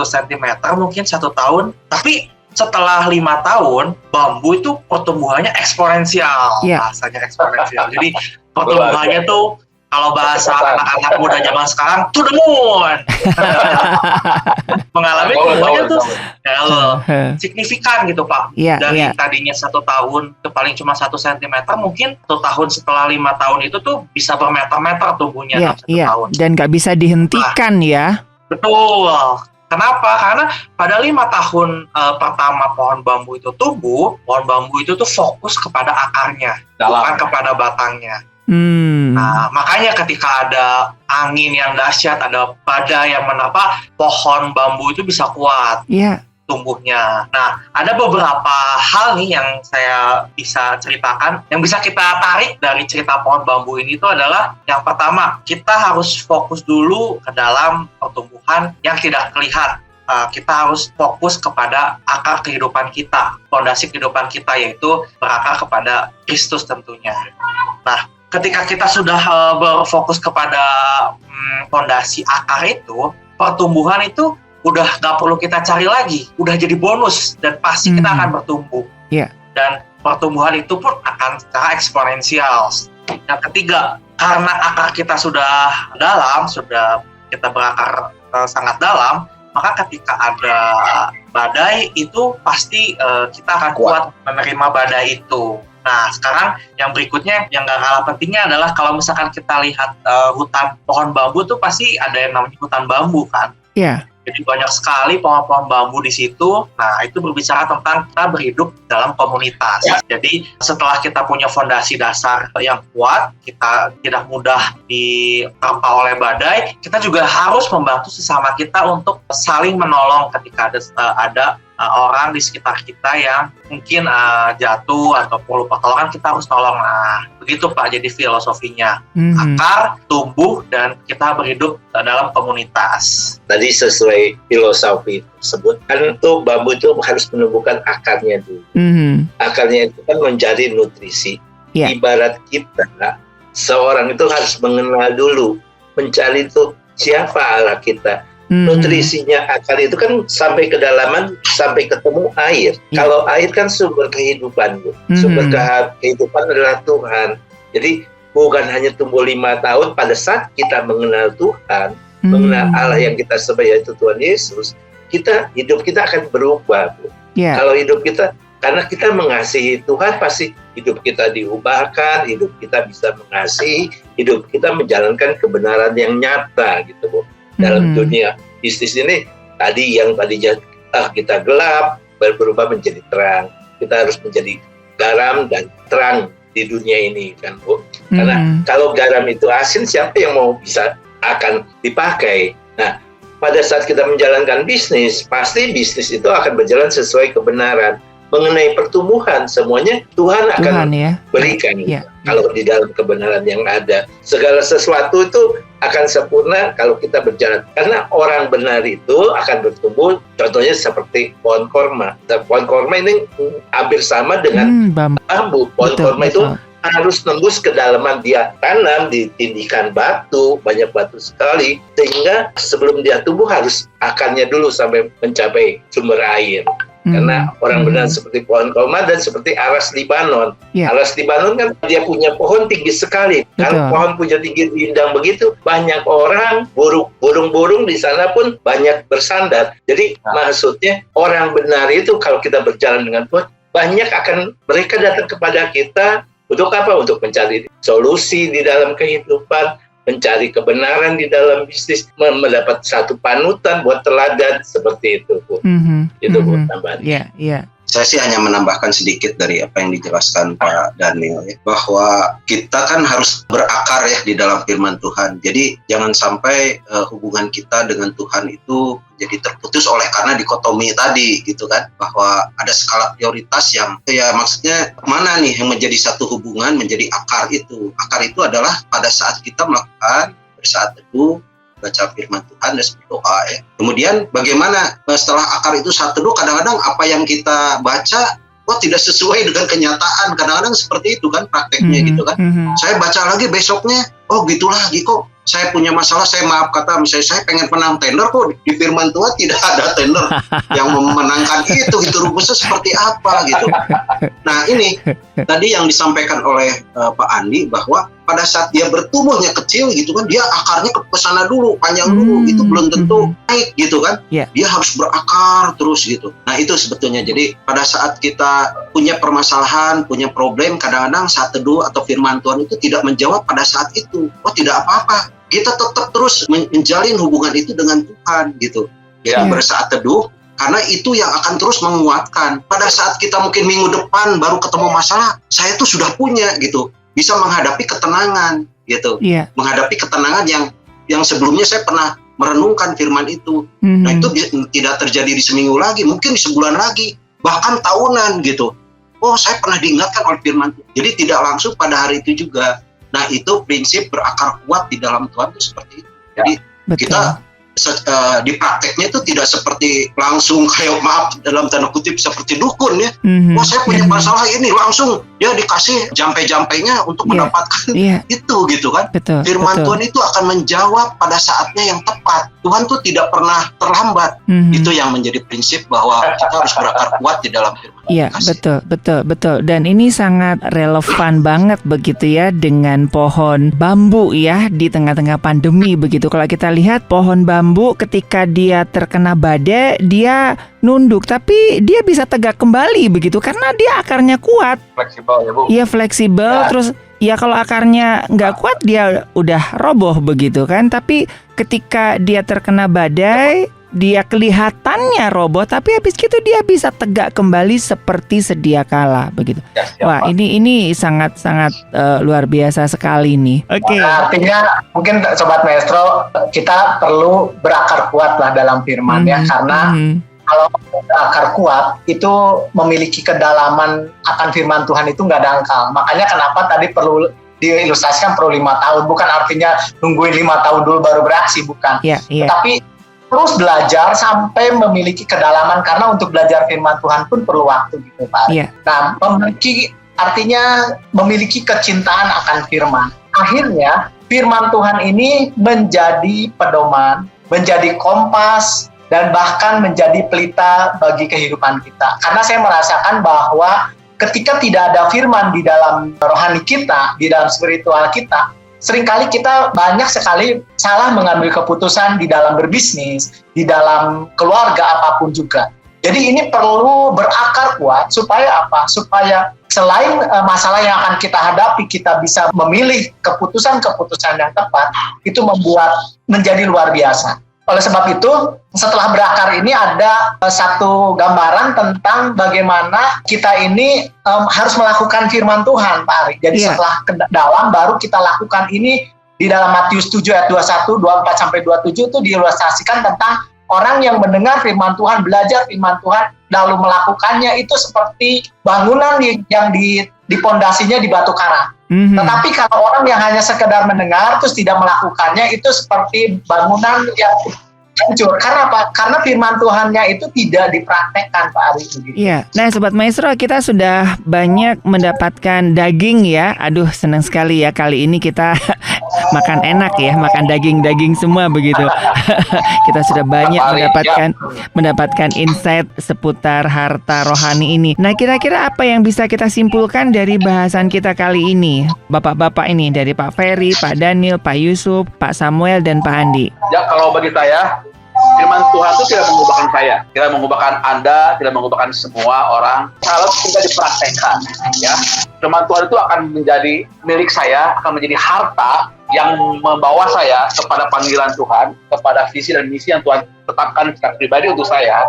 cm, mungkin 1 tahun. Tapi setelah 5 tahun, bambu itu pertumbuhannya eksponensial. Bahasanya eksponensial. Jadi pertumbuhannya tuh kalau bahasa anak-anak muda zaman sekarang, to the moon. Mengalami tumbuhannya tuh signifikan gitu Pak. Dari tadinya 1 tahun ke paling cuma 1 cm, mungkin 1 tahun setelah 5 tahun itu tuh bisa bermeter-meter tumbuhnya dalam 1 tahun. Dan nggak bisa dihentikan ya. Betul. Kenapa? Karena pada 5 tahun pertama pohon bambu itu tumbuh, pohon bambu itu tuh fokus kepada akarnya, bukan kepada batangnya. Nah, makanya ketika ada angin yang dahsyat, ada badai yang menerpa, pohon bambu itu bisa kuat. Tumbuhnya. Nah, ada beberapa hal nih yang saya bisa ceritakan, yang bisa kita tarik dari cerita pohon bambu ini itu adalah, yang pertama, kita harus fokus dulu ke dalam pertumbuhan yang tidak terlihat. Kita harus fokus kepada akar kehidupan kita, fondasi kehidupan kita, yaitu berakar kepada Kristus tentunya. Nah, ketika kita sudah berfokus kepada fondasi akar itu, pertumbuhan itu udah nggak perlu kita cari lagi, udah jadi bonus dan pasti kita akan bertumbuh. Dan pertumbuhan itu pun akan secara eksponensial. Yang ketiga, karena akar kita sudah dalam, sudah kita berakar sangat dalam, maka ketika ada badai itu pasti kita akan kuat menerima badai itu. Nah, sekarang yang berikutnya yang gak kalah pentingnya adalah kalau misalkan kita lihat hutan pohon bambu tuh pasti ada yang namanya hutan bambu kan. Jadi banyak sekali pohon-pohon bambu di situ. Nah, itu berbicara tentang kita berhidup dalam komunitas. Jadi setelah kita punya fondasi dasar yang kuat, kita tidak mudah diterpa oleh badai, kita juga harus membantu sesama kita untuk saling menolong ketika ada orang di sekitar kita yang mungkin jatuh atau perlu pertolongan, kita harus tolong. Nah, begitu Pak, jadi filosofinya. Akar, tumbuh, dan kita berhidup dalam komunitas. Tadi sesuai filosofi tersebut, kan itu bambu itu harus menumbuhkan akarnya dulu. Akarnya itu kan mencari nutrisi. Ibarat kita, seorang itu harus mengenal dulu, mencari itu siapa Allah kita. Nutrisinya akar itu kan sampai kedalaman, sampai ketemu air. Kalau air kan sumber kehidupan, sumber kehidupan adalah Tuhan. Jadi bukan hanya tumbuh 5 tahun, pada saat kita mengenal Tuhan, mengenal Allah yang kita sembah, yaitu Tuhan Yesus, hidup kita akan berubah. Kalau hidup kita, karena kita mengasihi Tuhan, pasti hidup kita diubahkan, hidup kita bisa mengasihi, hidup kita menjalankan kebenaran yang nyata gitu, Bu. Dalam dunia bisnis ini, yang tadinya kita gelap berubah menjadi terang. Kita harus menjadi garam dan terang di dunia ini kan, Bu. Karena kalau garam itu asin, siapa yang mau bisa akan dipakai? Nah, pada saat kita menjalankan bisnis, pasti bisnis itu akan berjalan sesuai kebenaran. Mengenai pertumbuhan, semuanya Tuhan akan berikan. Kalau di dalam kebenaran yang ada, segala sesuatu itu akan sempurna kalau kita berjalan. Karena orang benar itu akan bertumbuh, contohnya seperti pohon korma. Pohon korma ini hampir sama dengan bambu. Pohon korma itu harus nembus kedalaman, dia tanam di tindikan batu, banyak batu sekali, sehingga sebelum dia tumbuh harus akarnya dulu sampai mencapai sumber air. Karena orang benar seperti pohon korma dan seperti aras Libanon. Aras Libanon kan dia punya pohon tinggi sekali. Kalau pohon punya tinggi rindang begitu, banyak orang, burung-burung di sana pun banyak bersandar. Jadi maksudnya orang benar itu kalau kita berjalan dengan Tuhan, banyak akan mereka datang kepada kita untuk apa? Untuk mencari solusi di dalam kehidupan, mencari kebenaran di dalam bisnis, mendapat satu panutan buat teladan seperti itu, Bu. Itu Bu tambahan. Saya sih hanya menambahkan sedikit dari apa yang dijelaskan Pak Daniel ya, bahwa kita kan harus berakar ya di dalam firman Tuhan. Jadi jangan sampai hubungan kita dengan Tuhan itu jadi terputus oleh karena dikotomi tadi gitu kan, bahwa ada skala prioritas yang ya maksudnya mana nih yang menjadi satu hubungan menjadi akar itu. Akar itu adalah pada saat kita melakukan bersaat teduh, baca firman Tuhan dan berdoa ya. Kemudian bagaimana setelah akar itu saat teduh, kadang-kadang apa yang kita baca tidak sesuai dengan kenyataan. Kadang-kadang seperti itu kan prakteknya gitu kan. Saya baca lagi besoknya, gitu lagi kok. Saya punya masalah, saya maaf kata misalnya saya pengen menang tender, kok di firman Tuhan tidak ada tender yang memenangkan itu gitu, rumusnya seperti apa gitu. Nah ini tadi yang disampaikan oleh Pak Andi, bahwa pada saat dia bertumbuhnya kecil gitu kan, dia akarnya ke sana dulu, panjang dulu, itu belum tentu naik gitu kan. Dia harus berakar terus gitu. Nah itu sebetulnya, jadi pada saat kita punya permasalahan, punya problem, kadang-kadang saat teduh atau firman Tuhan itu tidak menjawab pada saat itu, tidak apa-apa, kita tetap terus menjalin hubungan itu dengan Tuhan gitu. ya bersaat teduh, karena itu yang akan terus menguatkan. Pada saat kita mungkin minggu depan baru ketemu masalah, saya tuh sudah punya gitu, bisa menghadapi ketenangan gitu, menghadapi ketenangan yang sebelumnya saya pernah merenungkan firman itu. Nah itu tidak terjadi di seminggu lagi, mungkin di sebulan lagi, bahkan tahunan gitu. Oh, saya pernah diingatkan oleh firman Tuhan. Jadi tidak langsung pada hari itu juga. Nah itu prinsip berakar kuat di dalam Tuhan itu seperti itu. Jadi kita di prakteknya itu tidak seperti langsung kayak maaf dalam tanda kutip seperti dukun ya. Wah saya punya masalah ini, langsung ya dikasih jampe-jampenya untuk mendapatkan itu gitu kan. Firman Tuhan itu akan menjawab pada saatnya yang tepat. Tuhan tuh tidak pernah terlambat. Itu yang menjadi prinsip bahwa kita harus berakar kuat di dalam firman. Iya, betul. Dan ini sangat relevan banget begitu ya dengan pohon bambu ya di tengah-tengah pandemi begitu. Kalau kita lihat pohon bambu ketika dia terkena badai, dia nunduk, tapi dia bisa tegak kembali begitu karena dia akarnya kuat. Fleksibel ya, Bu. Iya, fleksibel. Terus ya kalau akarnya nggak kuat dia udah roboh begitu kan. Tapi ketika dia terkena badai, dia kelihatannya roboh, tapi habis itu dia bisa tegak kembali seperti sedia kala begitu. Wah, ini sangat-sangat luar biasa sekali nih. Oke. Artinya mungkin Sobat Maestro, kita perlu berakar kuat lah dalam firman ya, karena kalau berakar kuat itu memiliki kedalaman akan firman Tuhan itu nggak dangkal. Makanya kenapa tadi perlu diilustrasikan perlu 5 tahun, bukan artinya nungguin 5 tahun dulu baru beraksi, bukan. Tapi terus belajar sampai memiliki kedalaman, karena untuk belajar firman Tuhan pun perlu waktu gitu Pak. Nah, artinya memiliki kecintaan akan firman. Akhirnya firman Tuhan ini menjadi pedoman, menjadi kompas, dan bahkan menjadi pelita bagi kehidupan kita. Karena saya merasakan bahwa ketika tidak ada firman di dalam rohani kita, di dalam spiritual kita, seringkali kita banyak sekali salah mengambil keputusan di dalam berbisnis, di dalam keluarga apapun juga. Jadi ini perlu berakar kuat supaya apa? Supaya selain masalah yang akan kita hadapi, kita bisa memilih keputusan-keputusan yang tepat, itu menjadi luar biasa. Oleh sebab itu, setelah berakar ini ada satu gambaran tentang bagaimana kita ini harus melakukan firman Tuhan, Pak Ari. Jadi setelah ke dalam, baru kita lakukan ini di dalam Matius 7 ayat 21, 24-27 itu diilustrasikan tentang orang yang mendengar firman Tuhan, belajar firman Tuhan, lalu melakukannya itu seperti bangunan yang dipondasinya di batu karang. Tetapi kalau orang yang hanya sekedar mendengar terus tidak melakukannya, itu seperti bangunan yang hancur. Karena apa? Karena firman Tuhannya itu tidak dipraktekkan, Pak Ari. Iya. Nah, Sobat Maestro, kita sudah banyak mendapatkan daging ya. Aduh, senang sekali ya kali ini kita makan enak ya, makan daging-daging semua begitu. Kita sudah banyak mendapatkan insight seputar harta rohani ini. Nah, kira-kira apa yang bisa kita simpulkan dari bahasan kita kali ini? Bapak-bapak ini, dari Pak Ferry, Pak Daniel, Pak Yusuf, Pak Samuel, dan Pak Andi. Ya, kalau bagi saya, firman Tuhan itu tidak mengubahkan saya, tidak mengubahkan Anda, tidak mengubahkan semua orang. Kalau tidak dipraktekkan, ya, firman Tuhan itu akan menjadi milik saya, akan menjadi harta yang membawa saya kepada panggilan Tuhan, kepada visi dan misi yang Tuhan tetapkan secara pribadi untuk saya.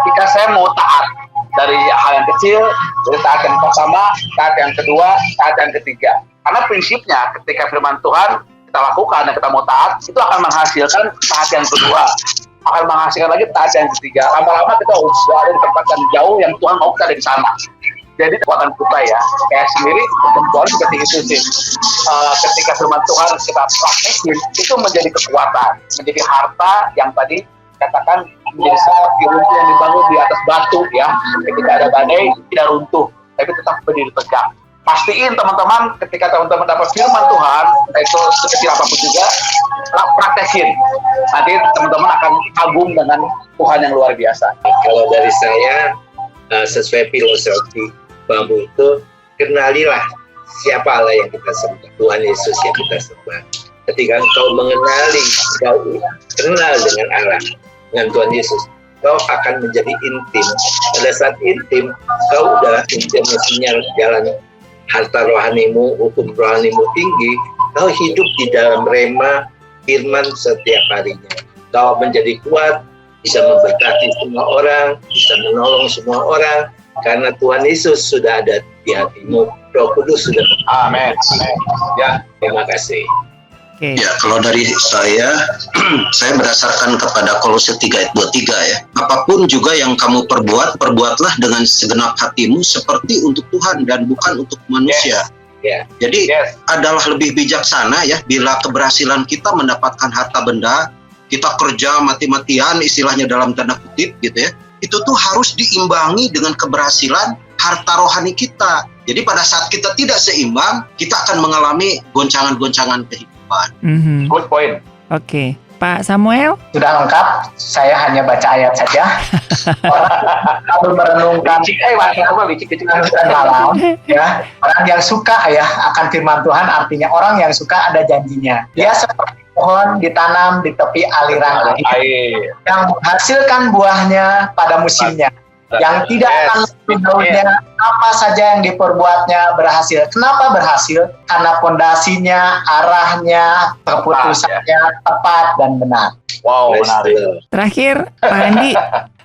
Ketika saya mau taat dari hal yang kecil, dari taat yang pertama, taat yang kedua, taat yang ketiga. Karena prinsipnya ketika firman Tuhan kita lakukan dan kita mau taat, itu akan menghasilkan taat yang kedua, akan menghasilkan lagi taat yang ketiga. Lama-lama kita sudah ada di tempat yang jauh yang Tuhan mau kita ada di sana. Jadi kekuatan kita ya, kayak sendiri Tuhan seperti itu sih. Ketika firman Tuhan kita praktekin, itu menjadi kekuatan, menjadi harta yang tadi katakan menjadi seperti runtuh yang dibangun di atas batu ya. Ketika ada badai tidak runtuh, tapi tetap berdiri tegak. Pastiin teman-teman ketika teman-teman dapat firman Tuhan, itu sekecil apapun juga, praktekin. Nanti teman-teman akan kagum dengan Tuhan yang luar biasa. Kalau dari saya, sesuai filosofi bambu itu, kenalilah siapa Allah yang kita sembah, Tuhan Yesus yang kita sembah. Ketika engkau mengenali, kau kenal dengan Allah, dengan Tuhan Yesus, kau akan menjadi intim. Pada saat intim, kau udah intimasinya jalan harta rohanimu, hukum rohanimu tinggi, kau hidup di dalam rema firman setiap harinya. Kau menjadi kuat, bisa memberkati semua orang, bisa menolong semua orang, karena Tuhan Yesus sudah ada di hatimu, Roh Kudus sudah. Amin. Ya, Terima kasih. Oke. Ya, kalau dari saya berdasarkan kepada Kolose 3 ayat 23 ya. Apapun juga yang kamu perbuatlah dengan segenap hatimu seperti untuk Tuhan dan bukan untuk manusia. Ya. Jadi adalah lebih bijaksana ya bila keberhasilan kita mendapatkan harta benda, kita kerja mati-matian istilahnya dalam tanda kutip gitu ya. Itu tuh harus diimbangi dengan keberhasilan harta rohani kita. Jadi pada saat kita tidak seimbang, kita akan mengalami goncangan-goncangan kehidupan. good point. Oke. Pak Samuel? Sudah lengkap, saya hanya baca ayat saja. Orang kalau merenungkan malam, ya, orang yang suka ya akan firman Tuhan, artinya orang yang suka ada janjinya. Dia seperti pohon ditanam di tepi aliran air yang menghasilkan buahnya pada musimnya, yang tidak akan daunnya, apa saja yang diperbuatnya berhasil. Kenapa berhasil? Karena pondasinya, arahnya, keputusannya tepat dan benar. Wow, menarik. Terakhir, Pak Andi.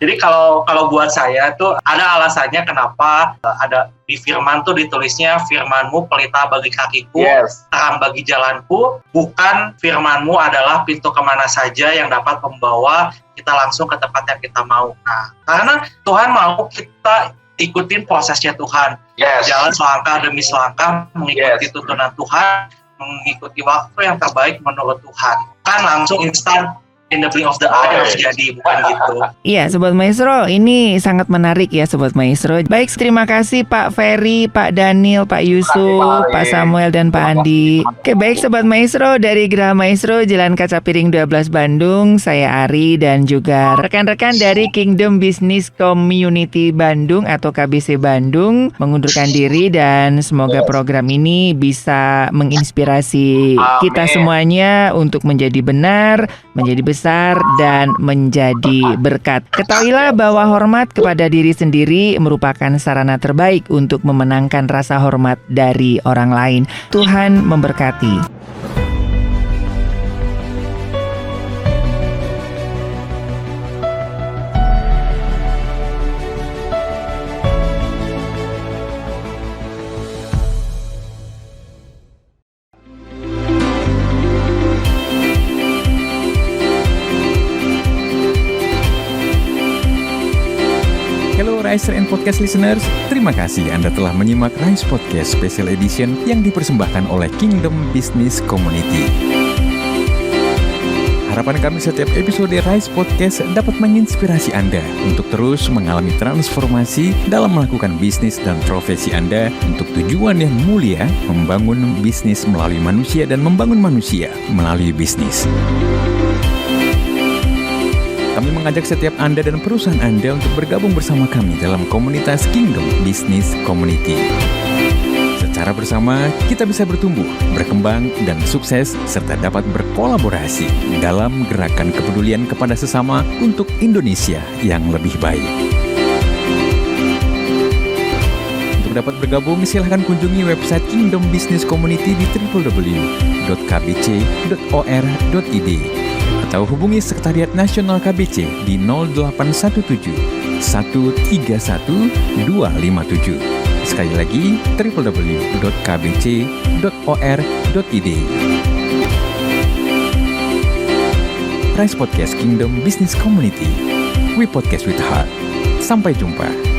Jadi kalau buat saya tuh ada alasannya kenapa ada di firman tuh ditulisnya firmanmu pelita bagi kakiku, terang bagi jalanku, bukan firmanmu adalah pintu kemana saja yang dapat membawa kita langsung ke tempat yang kita mau. Nah, karena Tuhan mau kita ikutin prosesnya Tuhan. Jalan selangkah demi selangkah mengikuti tuntunan Tuhan, mengikuti waktu yang terbaik menurut Tuhan. Kan langsung instan in the blink of the eye harus jadi, bukan gitu. Iya, Sobat Maestro, ini sangat menarik ya Sobat Maestro. Baik, terima kasih Pak Ferry, Pak Daniel, Pak Yusuf, Pak Samuel, dan Pak Andi. Oke, baik Sobat Maestro, dari Geraha Maestro, Jalan Kaca Piring 12 Bandung, saya Ari dan juga rekan-rekan dari Kingdom Business Community Bandung atau KBC Bandung mengundurkan diri, dan semoga program ini bisa menginspirasi kita semuanya untuk menjadi benar, menjadi besar, dan menjadi berkat. Ketahuilah bahwa hormat kepada diri sendiri merupakan sarana terbaik untuk memenangkan rasa hormat dari orang lain. Tuhan memberkati. Rise and Podcast listeners, terima kasih Anda telah menyimak Rise Podcast Special Edition yang dipersembahkan oleh Kingdom Business Community. Harapan kami setiap episode Rise Podcast dapat menginspirasi Anda untuk terus mengalami transformasi dalam melakukan bisnis dan profesi Anda untuk tujuan yang mulia, membangun bisnis melalui manusia dan membangun manusia melalui bisnis. Kami mengajak setiap Anda dan perusahaan Anda untuk bergabung bersama kami dalam komunitas Kingdom Business Community. Secara bersama, kita bisa bertumbuh, berkembang, dan sukses, serta dapat berkolaborasi dalam gerakan kepedulian kepada sesama untuk Indonesia yang lebih baik. Untuk dapat bergabung, silahkan kunjungi website Kingdom Business Community di www.kbc.or.id atau hubungi Sekretariat Nasional KBC di 0817 131 257. Sekali lagi, www.kbc.or.id. Rise Podcast Kingdom Business Community. We podcast with heart. Sampai jumpa.